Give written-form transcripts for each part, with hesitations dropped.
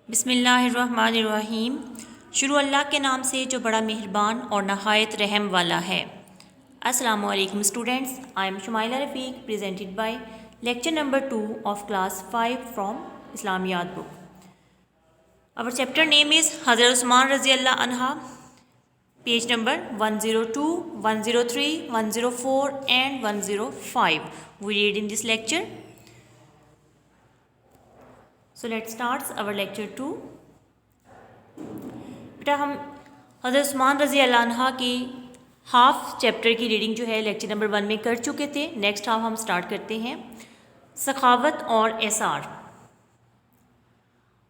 بسم اللہ الرحمن الرحیم۔ شروع اللہ کے نام سے جو بڑا مہربان اور نہایت رحم والا ہے۔ السلام علیکم students, I am Shumaila Rafiq presented by lecture number 2 of class 5 from Islamiyat book. Our chapter name is حضرت عثمان رضی اللہ عنہ، page number 102, 103, 104 and 105. We read in this lecture. So let's start our lecture 2. بیٹا ہم حضرت عثمان رضی اللہ عنہ کی ہاف چیپٹر کی ریڈنگ جو ہے لیکچر نمبر 1 میں کر چکے تھے۔ نیکسٹ ہاف ہم سٹارٹ کرتے ہیں، سخاوت اور ایثار۔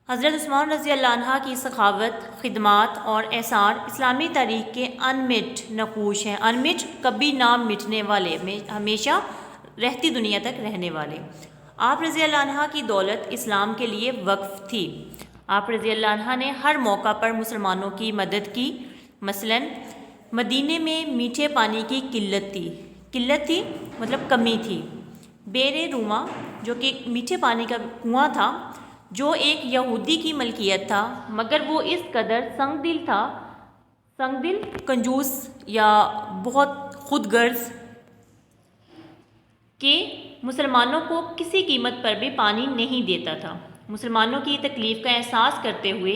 حضرت عثمان رضی اللہ عنہ کی سخاوت، خدمات اور ایثار اسلامی تاریخ کے انمٹ نقوش ہیں۔ انمٹ کبھی نہ مٹنے والے، ہمیشہ رہتی دنیا تک رہنے والے۔ آپ رضی اللہ عنہ کی دولت اسلام کے لیے وقف تھی۔ آپ رضی اللہ عنہ نے ہر موقع پر مسلمانوں کی مدد کی۔ مثلاً مدینے میں میٹھے پانی کی قلت تھی مطلب کمی تھی۔ بیر روما جو کہ میٹھے پانی کا کنواں تھا، جو ایک یہودی کی ملکیت تھا، مگر وہ اس قدر سنگ دل کنجوس یا بہت خود غرض کہ مسلمانوں کو کسی قیمت پر بھی پانی نہیں دیتا تھا۔ مسلمانوں کی تکلیف کا احساس کرتے ہوئے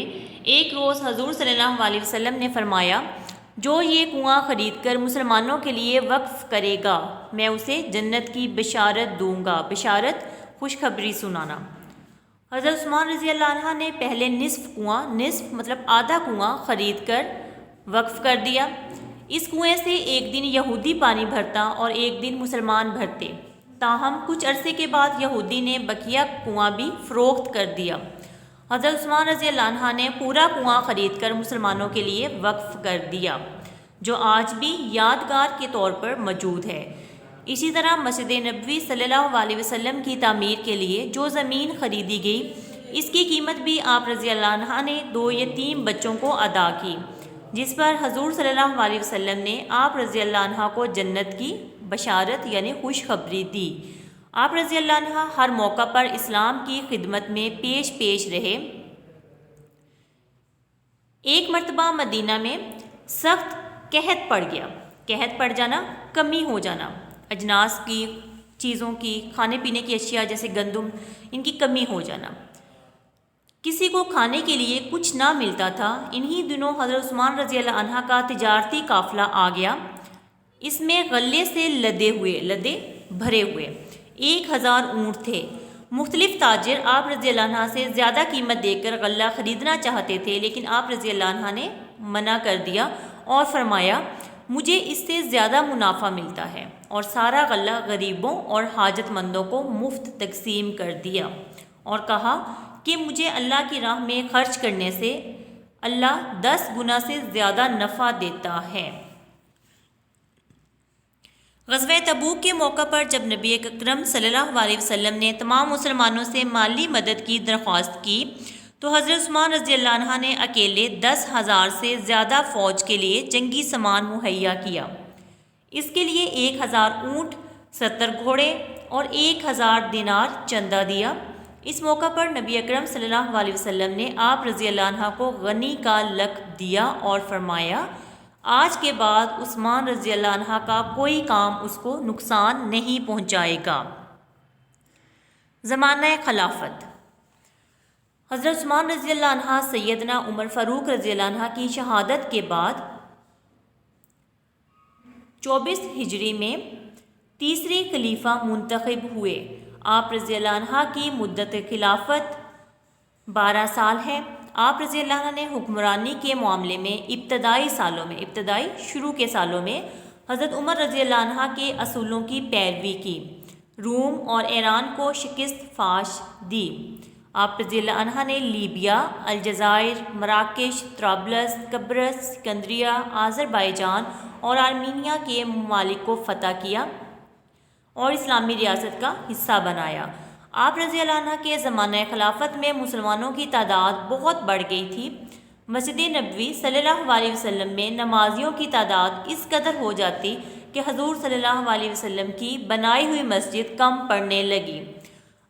ایک روز حضور صلی اللہ علیہ وسلم نے فرمایا، جو یہ کنواں خرید کر مسلمانوں کے لیے وقف کرے گا، میں اسے جنت کی بشارت دوں گا۔ بشارت خوشخبری سنانا۔ حضرت عثمان رضی اللہ عنہ نے پہلے نصف مطلب آدھا کنواں خرید کر وقف کر دیا۔ اس کنویں سے ایک دن یہودی پانی بھرتا اور ایک دن مسلمان بھرتے۔ تاہم کچھ عرصے کے بعد یہودی نے بقیہ کنواں بھی فروخت کر دیا۔ حضرت عثمان رضی اللہ عنہ نے پورا کنواں خرید کر مسلمانوں کے لیے وقف کر دیا، جو آج بھی یادگار کے طور پر موجود ہے۔ اسی طرح مسجد نبوی صلی اللہ علیہ وسلم کی تعمیر کے لیے جو زمین خریدی گئی، اس کی قیمت بھی آپ رضی اللہ عنہ نے 2 یتیم بچوں کو ادا کی، جس پر حضور صلی اللہ علیہ وسلم نے آپ رضی اللہ عنہ کو جنت کی بشارت یعنی خوشخبری دی۔ آپ رضی اللہ عنہ ہر موقع پر اسلام کی خدمت میں پیش رہے۔ ایک مرتبہ مدینہ میں سخت قحط پڑ گیا۔ قحط پڑ جانا، کمی ہو جانا، اجناس کی چیزوں کی، کھانے پینے کی اشیاء جیسے گندم، ان کی کمی ہو جانا، کسی کو کھانے کے لیے کچھ نہ ملتا تھا۔ انہی دنوں حضرت عثمان رضی اللہ عنہ کا تجارتی قافلہ آ گیا۔ اس میں غلے سے لدے بھرے ہوئے 1000 اونٹ تھے۔ مختلف تاجر آپ رضی اللہ عنہ سے زیادہ قیمت دے کر غلہ خریدنا چاہتے تھے، لیکن آپ رضی اللہ عنہ نے منع کر دیا اور فرمایا، مجھے اس سے زیادہ منافع ملتا ہے، اور سارا غلہ غریبوں اور حاجت مندوں کو مفت تقسیم کر دیا، اور کہا کہ مجھے اللہ کی راہ میں خرچ کرنے سے اللہ 10 گنا سے زیادہ نفع دیتا ہے۔ غزوہ تبوک کے موقع پر جب نبی اکرم صلی اللہ علیہ وسلم نے تمام مسلمانوں سے مالی مدد کی درخواست کی، تو حضرت عثمان رضی اللہ عنہ نے اکیلے 10,000 سے زیادہ فوج کے لیے جنگی سامان مہیا کیا۔ اس کے لیے 1000 اونٹ، 70 گھوڑے اور 1000 دینار چندہ دیا۔ اس موقع پر نبی اکرم صلی اللہ علیہ وسلم نے آپ رضی اللہ عنہ کو غنی کا لقب دیا اور فرمایا، آج کے بعد عثمان رضی اللہ عنہ کا کوئی کام اس کو نقصان نہیں پہنچائے گا۔ زمانہ خلافت۔ حضرت عثمان رضی اللہ عنہ سیدنا عمر فاروق رضی اللہ عنہ کی شہادت کے بعد 24 ہجری میں تیسرے خلیفہ منتخب ہوئے۔ آپ رضی اللہ عنہ کی مدت خلافت 12 سال ہے۔ آپ رضی اللہ عنہ نے حکمرانی کے معاملے میں ابتدائی شروع کے سالوں میں حضرت عمر رضی اللہ عنہ کے اصولوں کی پیروی کی، روم اور ایران کو شکست فاش دی۔ آپ رضی اللہ عنہ نے لیبیا، الجزائر، مراکش، طرابلس، قبرص، سکندریہ، آذربائیجان اور آرمینیا کے ممالک کو فتح کیا اور اسلامی ریاست کا حصہ بنایا۔ آپ رضی اللہ عنہ کے زمانہ خلافت میں مسلمانوں کی تعداد بہت بڑھ گئی تھی۔ مسجد نبوی صلی اللہ علیہ وسلم میں نمازیوں کی تعداد اس قدر ہو جاتی کہ حضور صلی اللہ علیہ وسلم کی بنائی ہوئی مسجد کم پڑنے لگی۔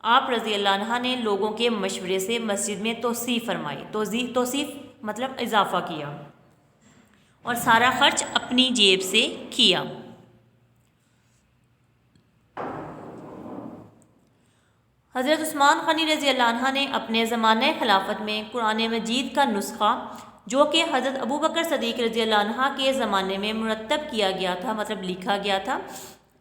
آپ رضی اللہ عنہ نے لوگوں کے مشورے سے مسجد میں توسیع فرمائی. توسیع مطلب اضافہ کیا اور سارا خرچ اپنی جیب سے کیا. حضرت عثمان غنی رضی اللہ عنہ نے اپنے زمانہ خلافت میں قرآن مجید کا نسخہ جو کہ حضرت ابو بکر صدیق رضی اللہ عنہ کے زمانے میں مرتب کیا گیا تھا، مطلب لکھا گیا تھا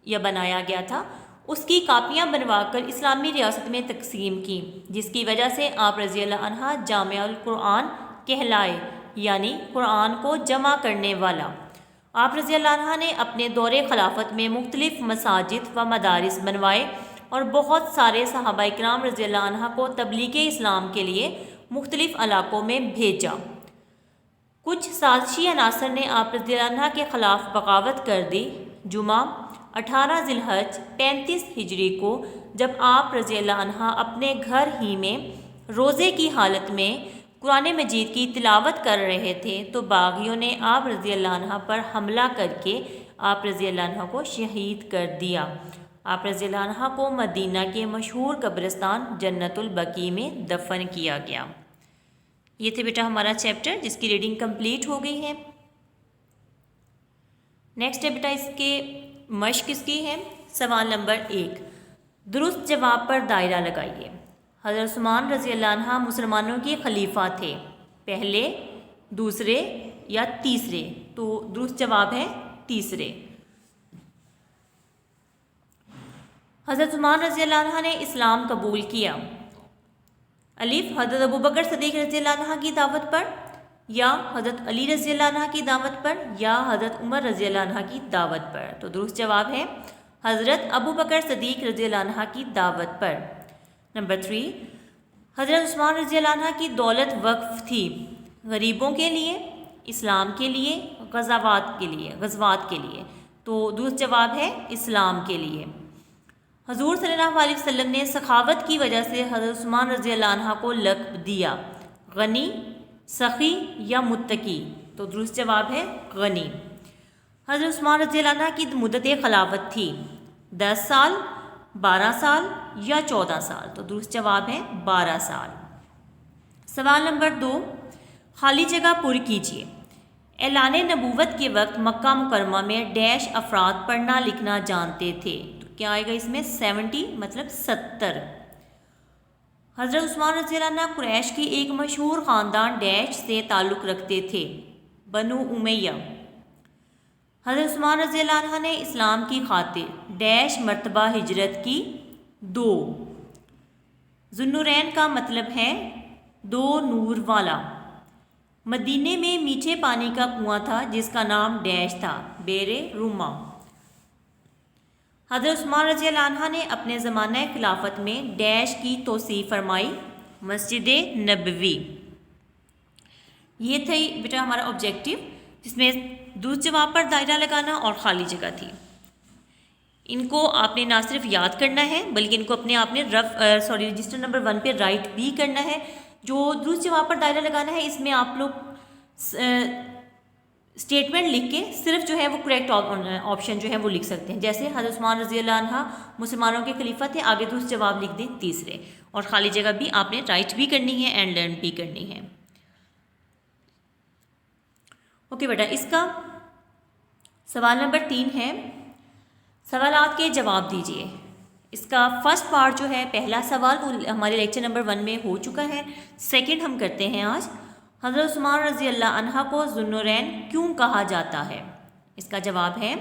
یا بنایا گیا تھا، اس کی کاپیاں بنوا کر اسلامی ریاست میں تقسیم کی، جس کی وجہ سے آپ رضی اللہ عنہ جامع القرآن کہلائے، یعنی قرآن کو جمع کرنے والا. آپ رضی اللہ عنہ نے اپنے دور خلافت میں مختلف مساجد و مدارس بنوائے اور بہت سارے صحابہ کرام رضی اللہ عنہ کو تبلیغ اسلام کے لیے مختلف علاقوں میں بھیجا. کچھ سازشی عناصر نے آپ رضی اللہ عنہ کے خلاف بغاوت کر دی. جمعہ 18 ذی الحج 35 ہجری کو جب آپ رضی اللہ عنہ اپنے گھر ہی میں روزے کی حالت میں قرآن مجید کی تلاوت کر رہے تھے تو باغیوں نے آپ رضی اللہ عنہ پر حملہ کر کے آپ رضی اللہ عنہ کو شہید کر دیا. آپ رضی اللہ عنہ کو مدینہ کے مشہور قبرستان جنت البقیع میں دفن کیا گیا. یہ تھے بیٹا ہمارا چیپٹر جس کی ریڈنگ کمپلیٹ ہو گئی ہے. نیکسٹ ہے بیٹا اس کے مشق اس کی ہے. سوال نمبر 1، درست جواب پر دائرہ لگائیے. حضرت عثمان رضی اللہ عنہ مسلمانوں کے خلیفہ تھے، پہلے، دوسرے یا تیسرے؟ تو درست جواب ہے تیسرے. حضرت عثمان رضی اللہ عنہ نے اسلام قبول کیا. الف، حضرت ابو بکر صدیق رضی اللہ عنہ کی دعوت پر، یا حضرت علی رضی اللہ عنہ کی دعوت پر، یا حضرت عمر رضی اللہ عنہ کی دعوت پر؟ تو درست جواب ہے حضرت ابو بکر صدیق رضی اللہ عنہ کی دعوت پر. نمبر 3، حضرت عثمان رضی اللہ عنہ کی دولت وقف تھی غریبوں کے لیے، اسلام کے لیے، غزوات کے لیے؟ تو درست جواب ہے اسلام کے لیے. حضور صلی اللہ علیہ وسلم نے سخاوت کی وجہ سے حضرت عثمان رضی اللہ عنہ کو لقب دیا غنی، سخی یا متقی؟ تو درست جواب ہے غنی. حضرت عثمان رضی اللہ عنہ کی مدت خلافت تھی 10 سال، 12 سال یا 14 سال؟ تو درست جواب ہے 12 سال. سوال نمبر 2، خالی جگہ پر کیجیے. اعلان نبوت کے وقت مکہ مکرمہ میں ڈیش افراد پڑھنا لکھنا جانتے تھے؟ تو کیا آئے گا اس میں 70 مطلب 70. حضرت عثمان رضی اللہ عنہ قریش کی ایک مشہور خاندان ڈیش سے تعلق رکھتے تھے؟ بنو امیہ. حضرت عثمان رضی اللہ عنہ نے اسلام کی خاطر ڈیش مرتبہ ہجرت کی؟ 2. ذوالنورین کا مطلب ہے 2 نور والا. مدینے میں میٹھے پانی کا کنواں تھا جس کا نام ڈیش تھا؟ بیر روما. حضرت عثمان رضی اللہ عنہ نے اپنے زمانہ خلافت میں ڈیش کی توسیع فرمائی؟ مسجد نبوی. یہ تھا بیٹا ہمارا آبجیکٹیو جس میں درست جواب پر دائرہ لگانا اور خالی جگہ تھی. ان کو آپ نے نہ صرف یاد کرنا ہے بلکہ ان کو اپنے آپ نے رجسٹر نمبر 1 پہ رائٹ بھی کرنا ہے. جو درست جواب پر دائرہ لگانا ہے اس میں آپ لوگ اسٹیٹمنٹ لکھ کے صرف جو ہے وہ کریکٹ آپشن جو ہے وہ لکھ سکتے ہیں. جیسے حضرت عثمان رضی اللہ عنہ مسلمانوں کے خلیفہ تھے، آگے درست جواب لکھ دیں تیسرے، اور خالی جگہ بھی آپ نے رائٹ بھی کرنی ہے اینڈ لرن بھی کرنی ہے. اوکے بیٹا، اس کا سوال نمبر 3 ہے، سوالات کے جواب دیجیے. اس کا فرسٹ پارٹ جو ہے پہلا سوال وہ ہمارے لیکچر نمبر 1 میں ہو چکا ہے. سیکنڈ ہم کرتے ہیں آج. حضرت عثمان رضی اللہ عنہ کو ذوالنورین کیوں کہا جاتا ہے؟ اس کا جواب ہے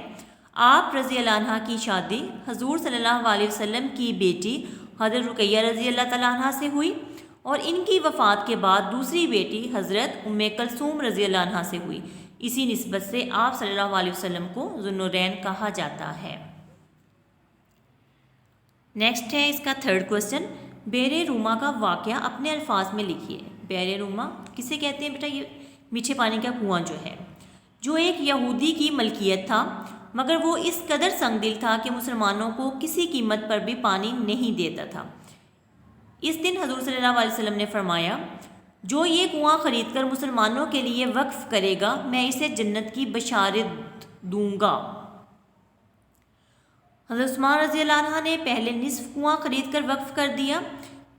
آپ رضی اللہ عنہ کی شادی حضور صلی اللہ علیہ وسلم کی بیٹی حضرت رقیہ رضی اللہ تعالیٰ عنہ سے ہوئی اور ان کی وفات کے بعد دوسری بیٹی حضرت ام کلثوم رضی اللہ عنہ سے ہوئی. اسی نسبت سے آپ صلی اللہ علیہ وسلم کو ذوالنورین کہا جاتا ہے. نیکسٹ ہے اس کا تھرڈ کوسچن، بیر روما کا واقعہ اپنے الفاظ میں لکھیے. بیر روما کسے کہتے ہیں بیٹا؟ یہ میٹھے پانی کا کنواں جو ہے، جو ایک یہودی کی ملکیت تھا مگر وہ اس قدر سنگ دل تھا کہ مسلمانوں کو کسی قیمت پر بھی پانی نہیں دیتا تھا. اس دن حضور صلی اللہ علیہ وسلم نے فرمایا جو یہ کنواں خرید کر مسلمانوں کے لیے وقف کرے گا میں اسے جنت کی بشارت دوں گا. حضرت عثمان رضی اللہ عنہ نے پہلے نصف کنواں خرید کر وقف کر دیا،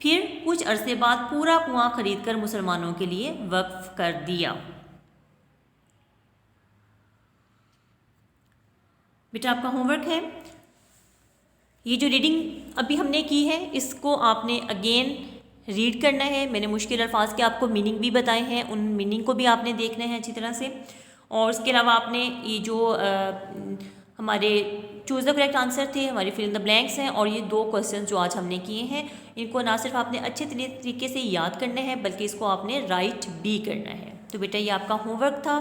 پھر کچھ عرصے بعد پورا کنواں خرید کر مسلمانوں کے لیے وقف کر دیا۔ بیٹا آپ کا ہوم ورک ہے، یہ جو ریڈنگ ابھی ہم نے کی ہے اس کو آپ نے اگین ریڈ کرنا ہے۔ میں نے مشکل الفاظ کے آپ کو میننگ بھی بتائے ہیں، ان میننگ کو بھی آپ نے دیکھنا ہے اچھی طرح سے، اور اس کے علاوہ آپ نے یہ جو ہمارے چوز دا کریکٹ آنسر تھے، ہمارے فل ان دا بلینکس ہیں، اور یہ 2 کوسچنز جو آج ہم نے کیے ہیں ان کو نہ صرف آپ نے اچھے طریقے سے یاد کرنا ہے بلکہ اس کو آپ نے رائٹ بھی کرنا ہے۔ تو بیٹا یہ آپ کا ہوم ورک تھا،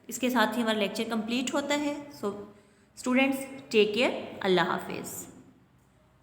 اس کے ساتھ ہی ہمارا لیکچر کمپلیٹ ہوتا ہے۔ سو اسٹوڈینٹس ٹیک کیئر، اللہ حافظ۔